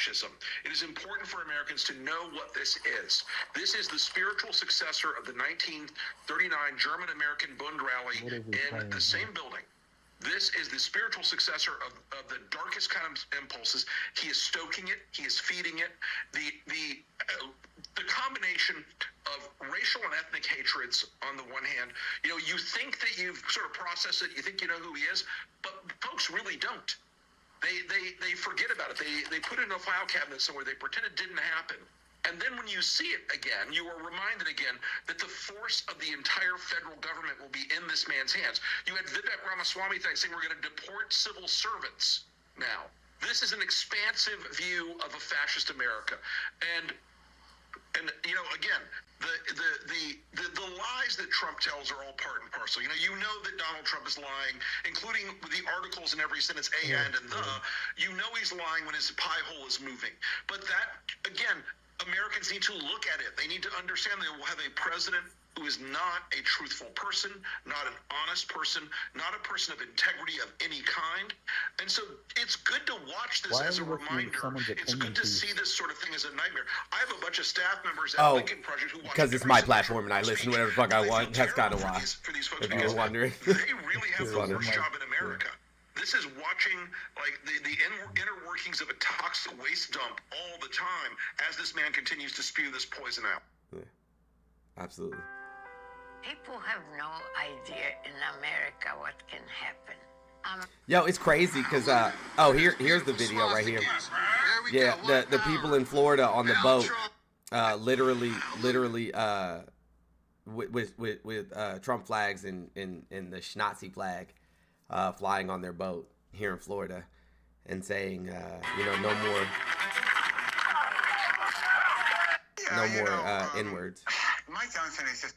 fascism. It is important for Americans to know what this is. This is the spiritual successor of the 1939 German-American Bund rally in the same building. This is the spiritual successor of the darkest kind of impulses. He is stoking it. He is feeding it. The combination of racial and ethnic hatreds on the one hand, you think that you've sort of processed it. You think you know who he is, but folks really don't. They forget about it. They put it in a file cabinet somewhere. They pretend it didn't happen. And then when you see it again, you are reminded again that the force of the entire federal government will be in this man's hands. You had Vivek Ramaswamy saying we're going to deport civil servants now. This is an expansive view of a fascist America. And again, the lies that Trump tells are all part and parcel. You know that Donald Trump is lying, including the articles in every sentence, and the. You know he's lying when his pie hole is moving. But that, again, Americans need to look at it. They need to understand they will have a president who is not a truthful person, not an honest person, not a person of integrity of any kind. And so it's good to watch this as a reminder. It's good to see this sort of thing as a nightmare. I have a bunch of staff members at Lincoln Project who watch because it's my platform and I listen to whatever the fuck I want. That's kind of why. For these folks, if you were wondering. They really have the worst job in America. This is watching the inner workings of a toxic waste dump all the time as this man continues to spew this poison out. Yeah, absolutely. People have no idea in America what can happen. Yo, it's crazy because here's the video right here. Yeah, the people in Florida on the boat, literally, with Trump flags and the Nazi flag. Flying on their boat here in Florida and saying, no more N-words. My concern is just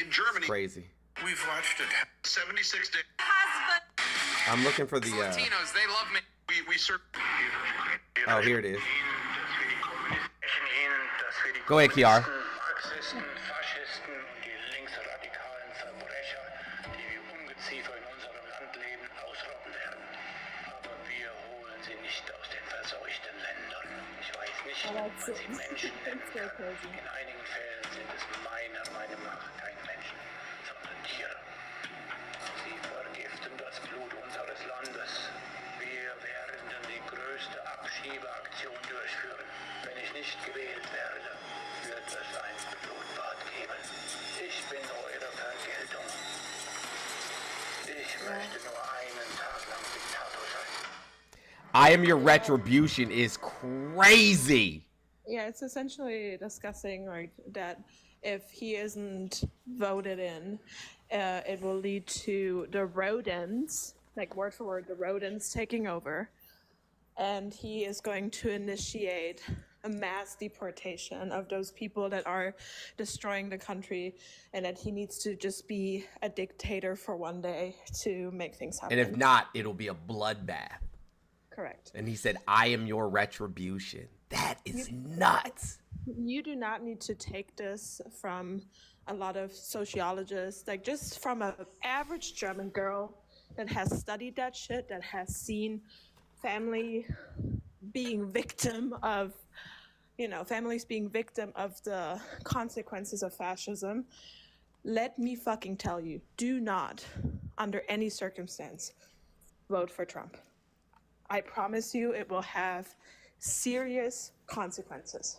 in Germany. It's crazy. We've watched it 76 days. I'm looking for the Latinos, they love me. We serve. Oh, here it is. Go ahead, Kiara. That's so crazy. In einigen Fällen sind es meiner Meinung nach kein Menschen, sondern Tiere. Sie vergiften das Blut unseres Landes. Wir werden die größte Abschiebeaktion durchführen. Wenn ich nicht gewählt werde, wird es ein Blutbad geben. Ich bin eure Vergeltung. Ich möchte nur einen Tag lang Diktator sein. I am your retribution is crazy. Yeah, it's essentially discussing that if he isn't voted in, it will lead to the rodents, like word for word, the rodents taking over. And he is going to initiate a mass deportation of those people that are destroying the country, and that he needs to just be a dictator for one day to make things happen. And if not, it'll be a bloodbath. Correct. And he said, I am your retribution. That is nuts. You do not need to take this from a lot of sociologists, like just from an average German girl that has studied that shit, that has seen family being victim of, families being victim of the consequences of fascism. Let me fucking tell you, do not, under any circumstance, vote for Trump. I promise you it will have serious consequences.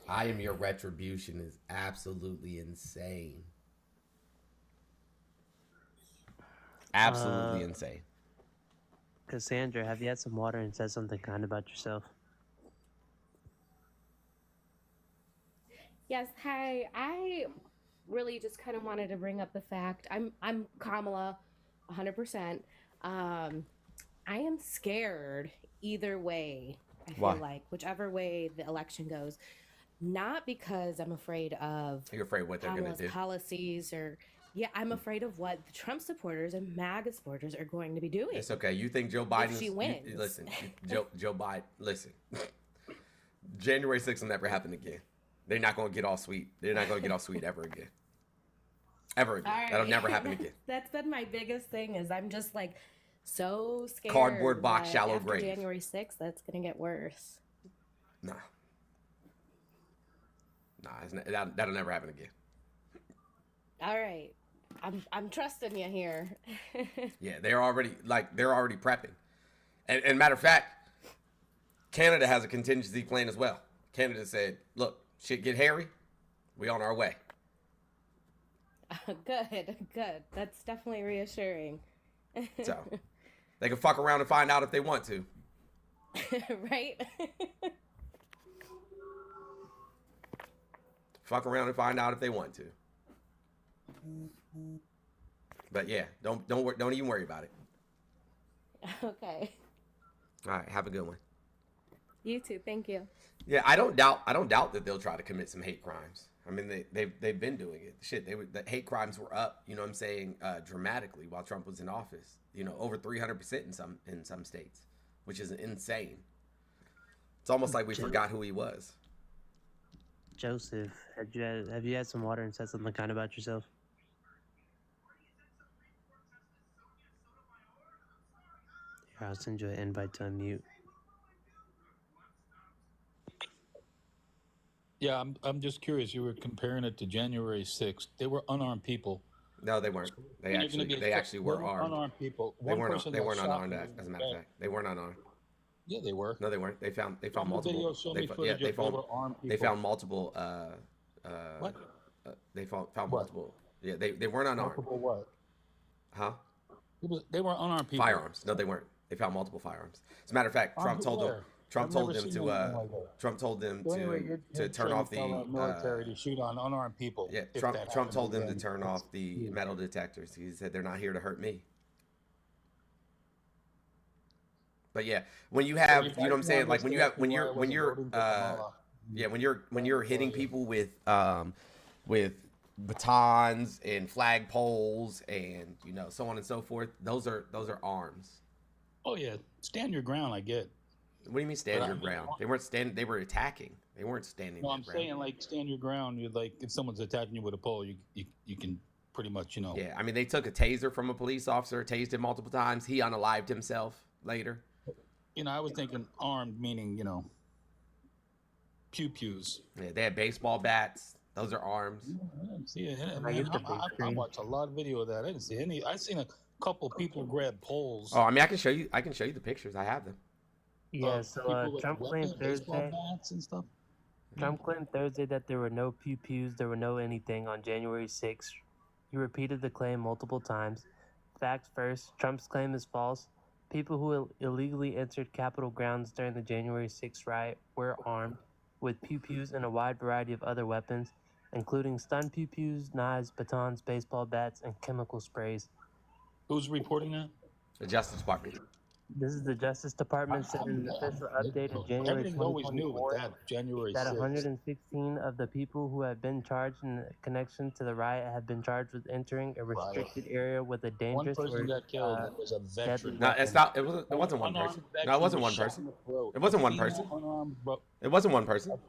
I am your retribution is absolutely insane. Absolutely insane. Cassandra, have you had some water and said something kind about yourself? Yes, hi. I really just kind of wanted to bring up the fact I'm Kamala 100%. I am scared either way. I feel like whichever way the election goes, not because I'm afraid of You're afraid what they're going to do. Policies or I'm afraid of what the Trump supporters and MAGA supporters are going to be doing. It's okay. You think Joe Biden? If she wins. Joe Biden. Listen, January 6th will never happen again. They're not going to get all sweet. They're not going to get all sweet ever again. Ever again. Right. That'll never happen again. That's been my biggest thing. Is I'm just like, so scared. Cardboard box, that shallow after grave. January 6th, that's gonna get worse. Nah. That'll never happen again. All right, I'm trusting you here. Yeah, they're already prepping. And matter of fact, Canada has a contingency plan as well. Canada said, look, shit get hairy, we on our way. Good. That's definitely reassuring. So they can fuck around and find out if they want to. Right? Fuck around and find out if they want to. But yeah, don't even worry about it. Okay. All right, have a good one. You too. Thank you. Yeah, I don't doubt that they'll try to commit some hate crimes. I mean, they've been doing it. Shit, the hate crimes were up, you know what I'm saying, dramatically while Trump was in office. You know, over 300% in some states, which is insane. It's almost like we forgot who he was. Joseph, have you had some water and said something kind about yourself? Here, I'll send you an invite to unmute. Yeah, I'm just curious. You were comparing it to January 6th. They were unarmed people. No, they weren't. They actually were armed. Unarmed people. They weren't unarmed. As a matter of fact, they weren't unarmed. Yeah, they were. No, they weren't. They found multiple. They found multiple. What? They found multiple. Yeah, they weren't unarmed. Multiple what? Huh? They were unarmed people. Firearms. No, they weren't. They found multiple firearms. As a matter of fact, Trump told them to turn off the military to shoot on unarmed people. Yeah, Trump told them to turn off the metal detectors. He said they're not here to hurt me. But yeah, when you have, you know what I'm saying, like when you're hitting people with batons and flagpoles and so on and so forth, those are arms. Oh yeah, stand your ground. I get. What do you mean stand your ground? They weren't standing. They were attacking. They weren't standing. No, I'm saying like stand your ground. You're like if someone's attacking you with a pole, you can pretty much Yeah, I mean they took a taser from a police officer, tased him multiple times. He unalived himself later. I was thinking armed, meaning pew-pews. Yeah, they had baseball bats. Those are arms. I watched a lot of video of that. I didn't see any. I seen a couple people grab poles. Oh, I mean, I can show you the pictures. I have them. Yeah, so Trump claimed Thursday. Trump claimed Thursday that there were no pew-pews, there were no anything on January 6th. He repeated the claim multiple times. Facts first, Trump's claim is false. People who illegally entered Capitol grounds during the January 6th riot were armed with pew-pews and a wide variety of other weapons, including stun pew-pews, knives, batons, baseball bats, and chemical sprays. Who's reporting that? The Justice Department. This is the Justice Department said in an official update of January 2024 that 116 of the people who have been charged in connection to the riot have been charged with entering a restricted area with a dangerous One person got killed. It was a veteran. No, it's not. It wasn't one person. No, it wasn't one person. It wasn't one person. It wasn't one person.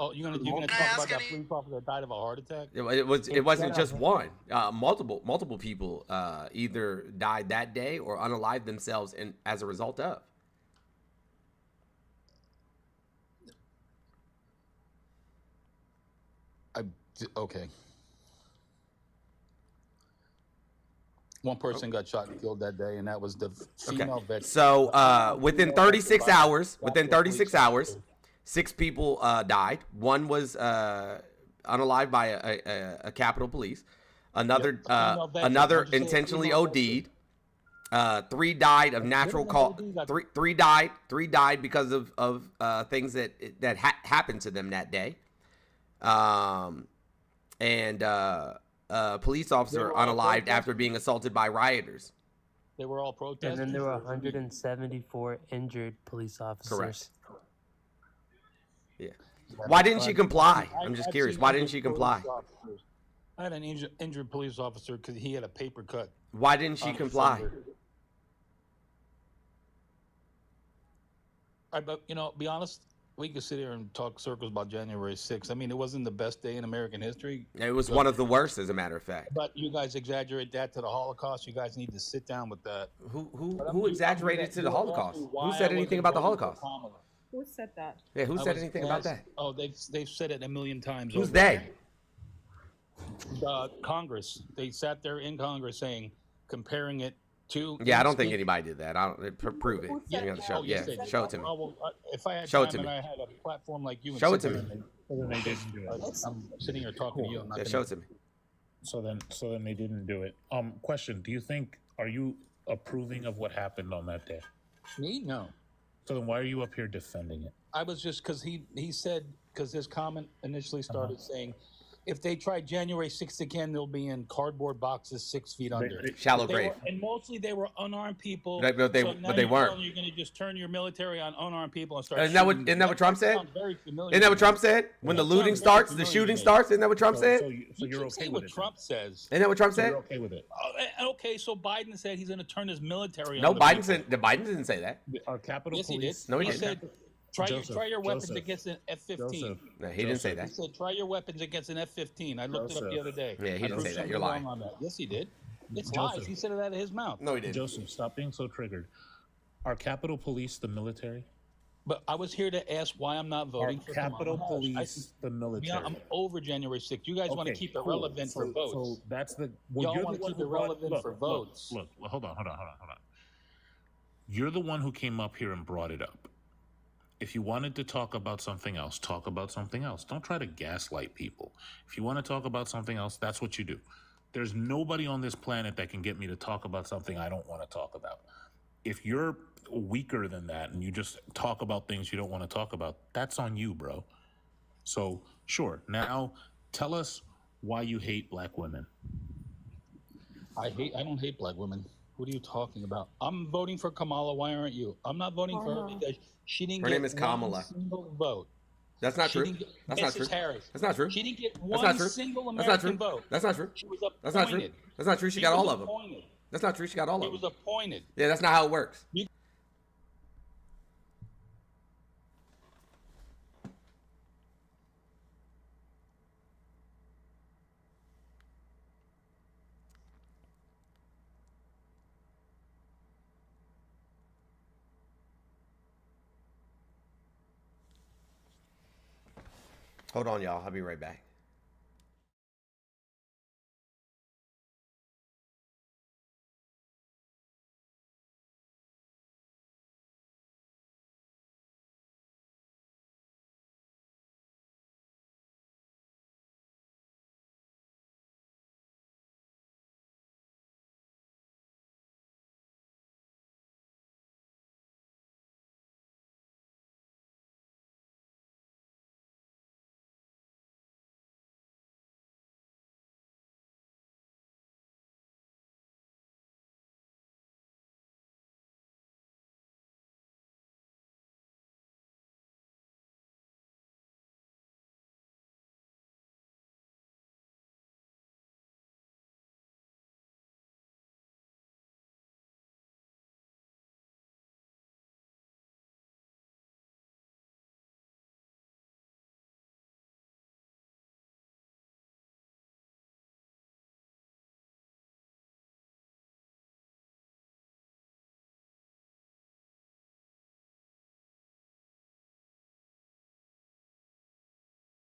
Oh, you're gonna talk about that police officer that died of a heart attack? It wasn't just one. Multiple people either died that day or unalived themselves as a result of. Okay. One person got shot and killed that day, and that was the female veteran. So within 36 hours, 6 people died. One was unalived by a Capitol Police. Another intentionally OD'd. 3 died of natural cause. Three died because of things that happened to them that day. And a police officer unalived after being assaulted by rioters. They were all protesters. And then there were 174 injured police officers. Correct. Yeah. Why didn't she comply? I'm just curious. Why didn't she comply? I had an injured police officer because he had a paper cut. Why didn't she comply? But be honest. we could sit here and talk circles about January 6th. I mean, it wasn't the best day in American history. It was one of the worst, as a matter of fact. But you guys exaggerate that to the Holocaust. You guys need to sit down with that. Who exaggerated to the Holocaust? Who said anything about the Holocaust? Who said that? Yeah, who said anything about that? Oh, they've said it a million times. Who's they? Congress. They sat there in Congress saying, comparing it to. Yeah, I don't think anybody did that. I don't prove it. You got to show. Yeah, show it to me. Well, if I had show time it to me. and I had a platform like you, show it to me. Then they didn't do it. I'm sitting here talking to you. I'm not show it to me. So then they didn't do it. Question: are you approving of what happened on that day? Me? No. So then why are you up here defending it? I was just because he said, because his comment initially started saying, if they try January 6th again, they'll be in cardboard boxes 6 feet under. Shallow grave. And mostly they were unarmed people. But they weren't. You're going to just turn your military on unarmed people and start. Isn't that what Trump said? Isn't that what Trump said? When the looting starts, the shooting starts. Isn't that what Trump said? So you're okay with what Trump says. Isn't that what Trump said? You're okay with it. Okay, so Biden said he's going to turn his military. No, Biden didn't say that. Our Capitol Police. He did. No, he didn't. said. Try your weapons against an F-15. No, he didn't say that. He said, try your weapons against an F-15. I looked it up the other day. Yeah, he didn't say that. You're lying. On that. Yes, he did. It's lies. He said it out of his mouth. No, he didn't. Joseph, stop being so triggered. Are Capitol Police the military? But I was here to ask why I'm not voting for Capitol Police the military. Yeah, I'm over January 6th. You guys want to keep it relevant for votes. So that's the... Y'all want to keep it relevant for votes. Look, hold on. You're the one who came up here and brought it up. If you wanted to talk about something else, talk about something else. Don't try to gaslight people. If you want to talk about something else, that's what you do. There's nobody on this planet that can get me to talk about something I don't want to talk about. If you're weaker than that and you just talk about things you don't want to talk about, that's on you, bro. So, sure. Now, tell us why you hate black women. I don't hate black women. What are you talking about? I'm voting for Kamala. Why aren't you? I'm not voting for her because she didn't get her name is Kamala. One single vote. That's not true. That's not true. Harris. That's not true. She didn't get one single American vote. That's not true. She was appointed. That's not true. That's not true. She got all of them. That's not true. She got all of them. She was appointed. Yeah, that's not how it works. Hold on, y'all. I'll be right back.